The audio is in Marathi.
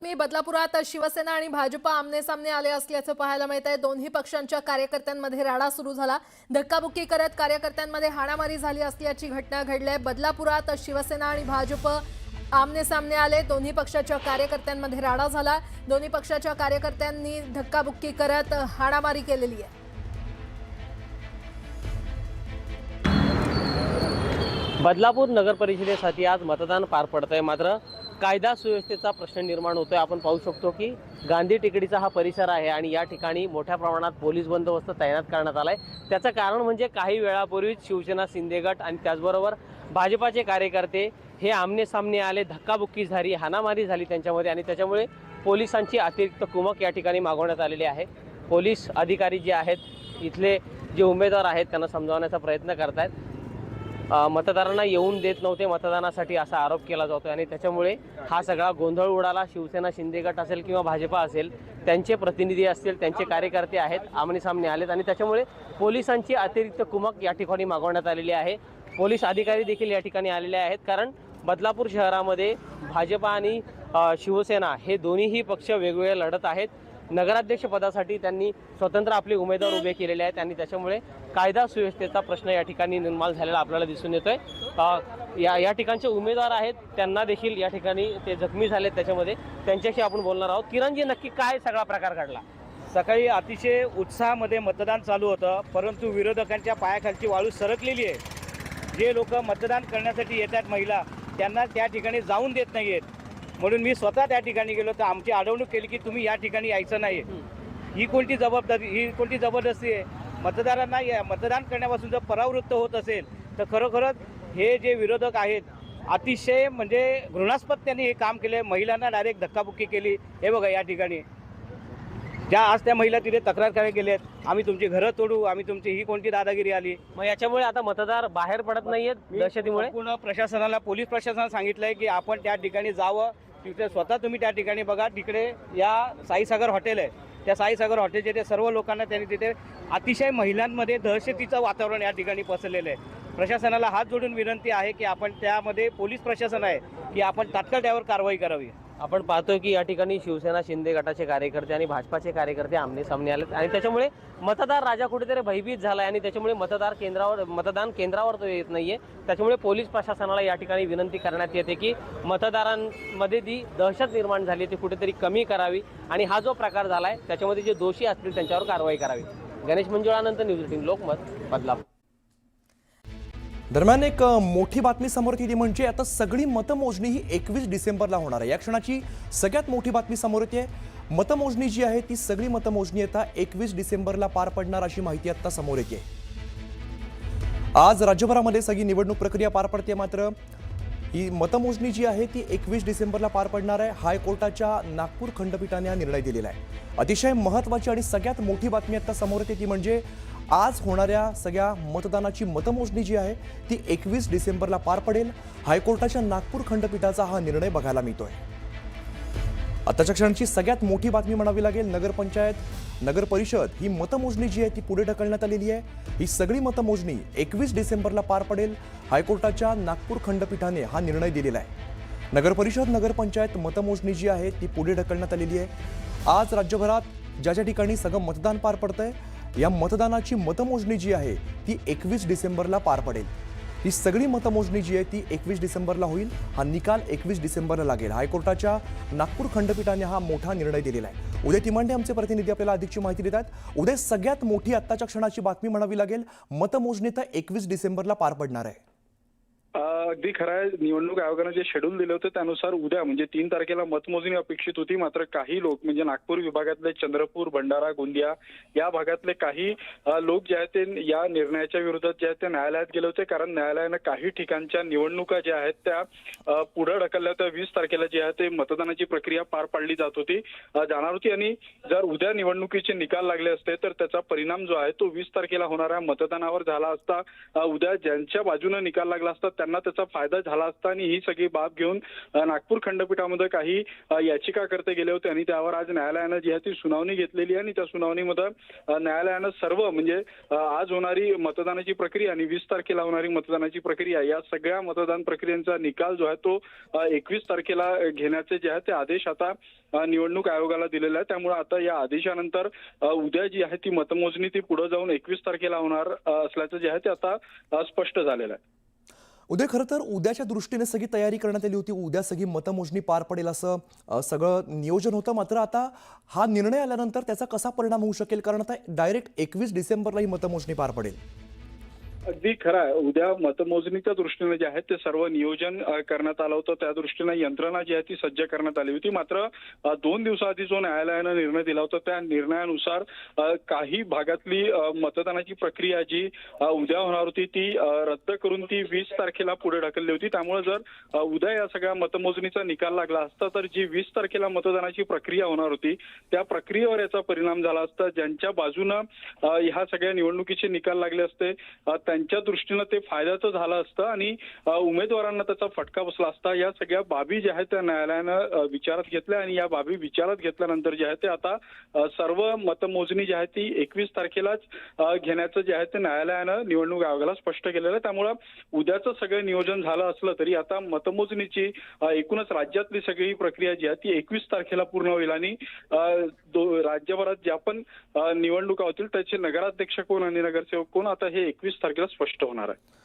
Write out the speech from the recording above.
मी बदलापुरात शिवसेना आणि भाजपा आमने सामने आले असल्याचं पाहायला मिळत आहे। दोन्ही पक्षांच्या कार्यकर्त्यांमध्ये राडा सुरू झाला। धक्काबुक्की करत कार्यकर्त्यांमध्ये हाणामारी झाली असल्याची घटना घडली आहे। बदलापुरात शिवसेना आणि भाजप आमने सामने आले। दोन्ही पक्षाच्या कार्यकर्त्यांमध्ये राडा झाला। दोन्ही पक्षाच्या कार्यकर्त्यांनी धक्काबुक्की करत हाणामारी केलेली आहे। बदलापूर नगर परिषदेसाठी आज मतदान पार पडतंय। मात्र कायदा सुव्यवस्थेचा प्रश्न निर्माण होतोय। आपण पाहू शकतो की गांधी टेकडीचा हा परिसर आहे आणि या ठिकाणी मोठ्या प्रमाणात पोलीस बंदोबस्त तैनात करण्यात आलाय। त्याचं कारण म्हणजे काही वेळापूर्वी शिवसेना शिंदे गट आणि त्याचबरोबर भाजपाचे कार्यकर्ते हे आमने सामने आले, धक्काबुक्की झाली, हाणामारी झाली त्यांच्यामध्ये आणि त्याच्यामुळे पोलिसांची अतिरिक्त कुमक या ठिकाणी मागवण्यात आलेली आहे। पोलीस अधिकारी जे आहेत, इथले जे उमेदवार आहेत त्यांना समजावण्याचा प्रयत्न करतायत। मतदारांना येऊन देत नव्हते मतदानासाठी असा आरोप केला जातो आणि त्याच्यामुळे हा सगळा गोंधळ उडाला। शिवसेना शिंदे गट असेल किंवा भाजपा असेल, त्यांचे प्रतिनिधी असतील, त्यांचे कार्यकर्ते आहेत, आमने सामने आलेत आणि त्याच्यामुळे पोलिसांची अतिरिक्त कुमक या ठिकाणी मागवण्यात आलेली आहे। पोलीस अधिकारी देखील या ठिकाणी आलेले आहेत, कारण बदलापूर शहरामध्ये भाजपा आणि शिवसेना हे दोन्हीही पक्ष वेगवेगळे लढत आहेत। नगराध्यक्ष पदासाठी त्यांनी स्वतंत्र आपले उमेदवार उभे केलेले आहेत आणि त्याच्यामुळे कायदा सुव्यवस्थेचा प्रश्न या ठिकाणी निर्माण झालेला आपल्याला दिसून येतोय। या ठिकाणचे उमेदवार आहेत, त्यांना देखील या ठिकाणी ते जखमी झालेत। त्याच्यामध्ये त्यांच्याशी आपण बोलणार आहोत। किरणजी, नक्की काय सगळा प्रकार घडला? सकाळी अतिशय उत्साहामध्ये मतदान चालू होतं, परंतु विरोधकांच्या पायाखालची वाळू सरकलेली आहे। जे लोक मतदान करण्यासाठी येतात महिला, त्यांना त्या ठिकाणी जाऊन देत नाही आहेत। म्हणून मी स्वतः त्या ठिकाणी गेलो तर आमची अडवणूक केली की तुम्ही या ठिकाणी यायचं नाही। ही कोणती जबाबदारी, ही कोणती जबरदस्ती आहे? मतदारांना मतदान करण्यापासून जर परावृत्त होत असेल तर खरोखरच हे जे विरोधक आहेत अतिशय म्हणजे घृणास्पद त्यांनी हे काम केले। महिलांना डायरेक्ट धक्काबुक्की केली। हे बघा, या ठिकाणी ज्या आज त्या महिला तिथे तक्रार करायला गेलेत, आम्ही तुमची घरं तोडू, आम्ही तुमची, ही कोणती दादागिरी आली? मग याच्यामुळे आता मतदार बाहेर पडत नाहीयेत दहशतीमुळे? पूर्ण प्रशासनाला, पोलीस प्रशासनाला सांगितलंय की आपण त्या ठिकाणी जावं। तिथे स्वतः तुम्ही त्या ठिकाणी बघा, तिकडे या साईसागर हॉटेल आहे, त्या साईसागर हॉटेलचे ते सर्व लोकांना त्यांनी तिथे अतिशय महिलांमध्ये दहशतीचं वातावरण या ठिकाणी पसरलेलं आहे। प्रशासनाला हात जोडून विनंती आहे की आपण त्यामध्ये, पोलीस प्रशासन आहे की आपण तात्काळ त्यावर कारवाई करावी। आपण पाहतोय की या ठिकाणी शिवसेना शिंदे गटाचे कार्यकर्ते आणि भाजपाचे कार्यकर्ते आमने सामने आलेत आणि त्याच्यामुळे मतदार राजा कुठेतरी भयभीत झालाय आणि त्याच्यामुळे मतदान केंद्रावर तो येत नाहीये। त्याच्यामुळे पोलीस प्रशासनाला या ठिकाणी विनंती करण्यात येते की मतदारांमध्ये जी दहशत निर्माण झाली ती कुठेतरी कमी करावी आणि हा जो प्रकार झालाय त्याच्यामध्ये जे दोषी असतील त्यांच्यावर कारवाई करावी। गणेश मंजुळानंतर न्यूज 18 लोकमत, बदलापूर। दरम्यान एक मोठी बातमी समोर येते, म्हणजे आता सगळी मतमोजणी ही 21 डिसेंबरला होणार आहे। या क्षणाची सगळ्यात मोठी बातमी समोर येते। मतमोजणी जी आहे ती सगळी मतमोजणी आता 21 डिसेंबरला पार पडणार अशी माहिती आता समोर येते। आज राज्यभरामध्ये सगळी निवडणूक प्रक्रिया पार पडते, मात्र ही मतमोजणी जी आहे ती 21 डिसेंबरला पार पडणार आहे। हायकोर्टाच्या नागपूर खंडपीठाने हा निर्णय दिलेला आहे। अतिशय महत्त्वाची आणि सगळ्यात मोठी बातमी आता समोर येते ती म्हणजे आज होणाऱ्या सगळ्या मतदानाची मतमोजणी जी आहे ती 21 डिसेंबरला पार पडेल। हायकोर्टाच्या नागपूर खंडपीठाचा हा निर्णय बघायला मिळतोय। आताच्या क्षणाची सगळ्यात मोठी बातमी म्हणावी लागेल, नगरपंचायत, नगर परिषद ही मतमोजणी जी आहे ती पुढे ढकलण्यात आलेली आहे। ही सगळी मतमोजणी 21 डिसेंबरला पार पडेल। हायकोर्टाच्या नागपूर खंडपीठाने हा निर्णय दिलेला आहे। नगर परिषद, नगरपंचायत मतमोजणी जी आहे ती पुढे ढकलण्यात आलेली आहे। आज राज्यभरात ज्या ठिकाणी सगळं मतदान पार पडतंय, या मतदानाची मतमोजणी जी आहे ती 21 डिसेंबरला पार पडेल। ही सगळी मतमोजणी जी आहे ती 21 डिसेंबरला होईल। हा निकाल 21 डिसेंबरला लागेल। हायकोर्टाच्या नागपूर खंडपीठाने हा मोठा निर्णय दिलेला आहे। उदय तिमांडे आमचे प्रतिनिधी आपल्याला अधिकची माहिती देतात। उदय, सगळ्यात मोठी आत्ताच्या क्षणाची बातमी म्हणावी लागेल, मतमोजणी तर 21 डिसेंबरला पार पडणार आहे। अगदी खरं आहे। निवडणूक आयोगाने जे शेड्यूल दिलं होतं त्यानुसार उद्या म्हणजे 3 तारखेला मतमोजणी अपेक्षित होती, मात्र काही लोक म्हणजे नागपूर विभागातले चंद्रपूर, भंडारा, गोंदिया या भागातले काही लोक जे आहेत ते या निर्णयाच्या विरोधात जे आहेत ते न्यायालयात गेले होते, कारण न्यायालयानं काही ठिकाणच्या निवडणुका ज्या आहेत त्या पुढे ढकलल्या होत्या। 20 तारखेला जे आहे ते मतदानाची प्रक्रिया पार पाडली जात होती, जाणार होती आणि जर उद्या निवडणुकीचे निकाल लागले असते तर त्याचा परिणाम जो आहे तो 20 तारखेला होणाऱ्या मतदानावर झाला असता। उद्या ज्यांच्या बाजूने निकाल लागला असता त्यांना त्याचा फायदा झाला असता आणि ही सगळी बाब घेऊन नागपूर खंडपीठामध्ये काही याचिकाकर्ते गेले होते आणि त्यावर आज न्यायालयानं जी आहे ती सुनावणी घेतलेली आहे आणि त्या सुनावणीमध्ये न्यायालयानं सर्व म्हणजे आज होणारी मतदानाची प्रक्रिया आणि 20 तारखेला होणारी मतदानाची प्रक्रिया या सगळ्या मतदान प्रक्रियेचा निकाल जो आहे तो 21 तारखेला घेण्याचे जे आहे ते आदेश आता निवडणूक आयोगाला दिलेला आहे. त्यामुळे आता या आदेशानंतर उद्या जी आहे ती मतमोजणी ती पुढे जाऊन 21 तारखेला होणार असल्याचं जे आहे ते आता स्पष्ट झालेलं आहे. उद्या खरं तर उद्याच्या दृष्टीने सगळी तयारी करण्यात आली होती. उद्या सगळी मतमोजणी पार पडेल असं सगळं नियोजन होतं. मात्र आता हा निर्णय आल्यानंतर त्याचा कसा परिणाम होऊ शकेल, कारण आता डायरेक्ट 21 डिसेंबरला ही मतमोजणी पार पडेल. अगदी खरं आहे. उद्या मतमोजणीच्या दृष्टीने जे आहे ते सर्व नियोजन करण्यात आलं होतं. त्या दृष्टीने यंत्रणा जी आहे ती सज्ज करण्यात आली होती. मात्र 2 दिवसाआधी जो न्यायालयानं निर्णय दिला होता त्या निर्णयानुसार काही भागातली मतदानाची प्रक्रिया जी उद्या होणार होती ती रद्द करून ती 20 तारखेला पुढे ढकलली होती. त्यामुळे जर उद्या या सगळ्या मतमोजणीचा निकाल लागला असता तर जी 20 तारखेला मतदानाची प्रक्रिया होणार होती त्या प्रक्रियेवर याचा परिणाम झाला असता. ज्यांच्या बाजूनं ह्या सगळ्या निवडणुकीचे निकाल लागले असते त्यांच्या दृष्टीनं ते फायद्याचं झालं असतं आणि उमेदवारांना त्याचा फटका बसला असता. या सगळ्या बाबी ज्या आहेत त्या न्यायालयानं विचारात घेतल्या आणि या बाबी विचारात घेतल्यानंतर जे आहे ते आता सर्व मतमोजणी जी आहे ती 21 तारखेलाच घेण्याचं जे आहे ते न्यायालयानं निवडणूक आयोगाला स्पष्ट केलेलं आहे. त्यामुळं उद्याचं सगळं नियोजन झालं असलं तरी आता मतमोजणीची एकूणच राज्यातली सगळी प्रक्रिया जी आहे ती 21 तारखेला पूर्ण होईल आणि राज्यभरात ज्या पण निवडणुका होतील त्याचे नगराध्यक्ष कोण आणि नगरसेवक कोण आता हे 21 तारखेला स्पष्ट होणार आहे.